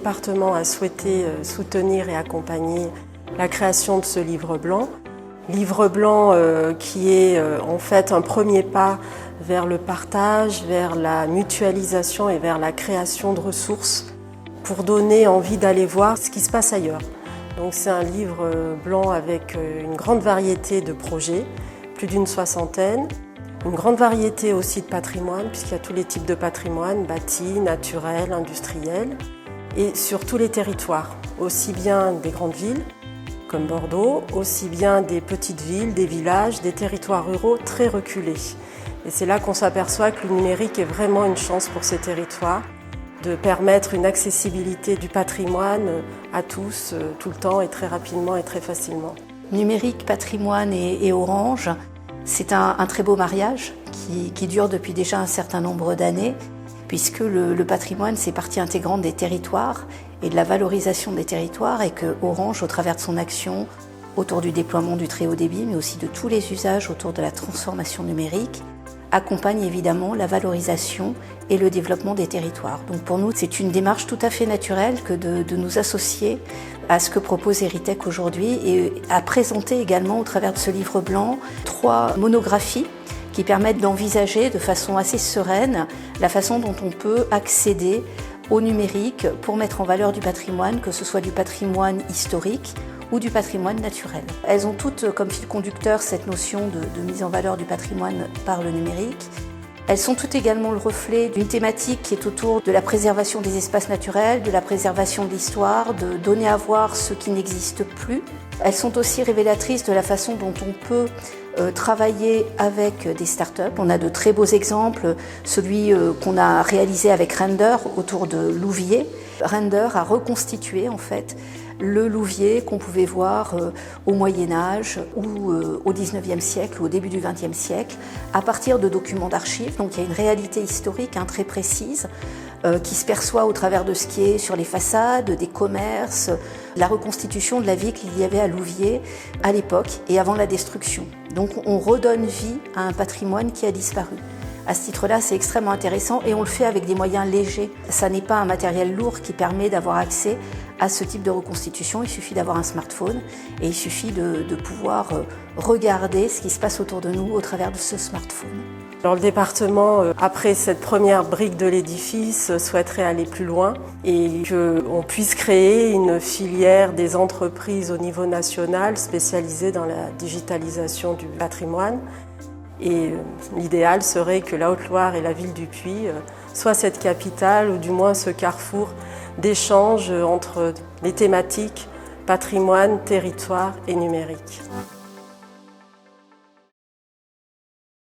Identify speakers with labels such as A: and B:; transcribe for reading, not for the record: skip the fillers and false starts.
A: département a souhaité soutenir et accompagner la création de ce livre blanc. Livre blanc qui est en fait un premier pas vers le partage, vers la mutualisation et vers la création de ressources pour donner envie d'aller voir ce qui se passe ailleurs. Donc c'est un livre blanc avec une grande variété de projets, plus d'une soixantaine. Une grande variété aussi de patrimoine, puisqu'il y a tous les types de patrimoine, bâti, naturel, industriel, et sur tous les territoires, aussi bien des grandes villes, comme Bordeaux, aussi bien des petites villes, des villages, des territoires ruraux très reculés. Et c'est là qu'on s'aperçoit que le numérique est vraiment une chance pour ces territoires, de permettre une accessibilité du patrimoine à tous, tout le temps et très rapidement et très facilement.
B: Numérique, patrimoine et Orange, c'est un très beau mariage qui dure depuis déjà un certain nombre d'années, puisque le patrimoine, c'est partie intégrante des territoires et de la valorisation des territoires, et que Orange, au travers de son action autour du déploiement du très haut débit, mais aussi de tous les usages autour de la transformation numérique, accompagne évidemment la valorisation et le développement des territoires. Donc pour nous, c'est une démarche tout à fait naturelle que de nous associer à ce que propose Héritech aujourd'hui et à présenter également au travers de ce livre blanc 3 monographies qui permettent d'envisager de façon assez sereine la façon dont on peut accéder au numérique pour mettre en valeur du patrimoine, que ce soit du patrimoine historique ou du patrimoine naturel. Elles ont toutes comme fil conducteur cette notion de mise en valeur du patrimoine par le numérique. Elles sont toutes également le reflet d'une thématique qui est autour de la préservation des espaces naturels, de la préservation de l'histoire, de donner à voir ce qui n'existe plus. Elles sont aussi révélatrices de la façon dont on peut travailler avec des startups. On a de très beaux exemples, celui qu'on a réalisé avec Render autour de Louviers. Render a reconstitué en fait le Louviers qu'on pouvait voir au Moyen-Âge ou au XIXe siècle, au début du XXe siècle, à partir de documents d'archives. Donc il y a une réalité historique très précise qui se perçoit au travers de ce qui est sur les façades, des commerces, la reconstitution de la vie qu'il y avait à Louviers à l'époque et avant la destruction. Donc on redonne vie à un patrimoine qui a disparu. À ce titre-là, c'est extrêmement intéressant et on le fait avec des moyens légers. Ça n'est pas un matériel lourd qui permet d'avoir accès à ce type de reconstitution. Il suffit d'avoir un smartphone et il suffit de pouvoir regarder ce qui se passe autour de nous au travers de ce smartphone.
A: Alors le département, après cette première brique de l'édifice, souhaiterait aller plus loin et qu'on puisse créer une filière des entreprises au niveau national spécialisée dans la digitalisation du patrimoine. Et l'idéal serait que la Haute-Loire et la ville du Puy soient cette capitale, ou du moins ce carrefour d'échange entre les thématiques patrimoine, territoire et numérique.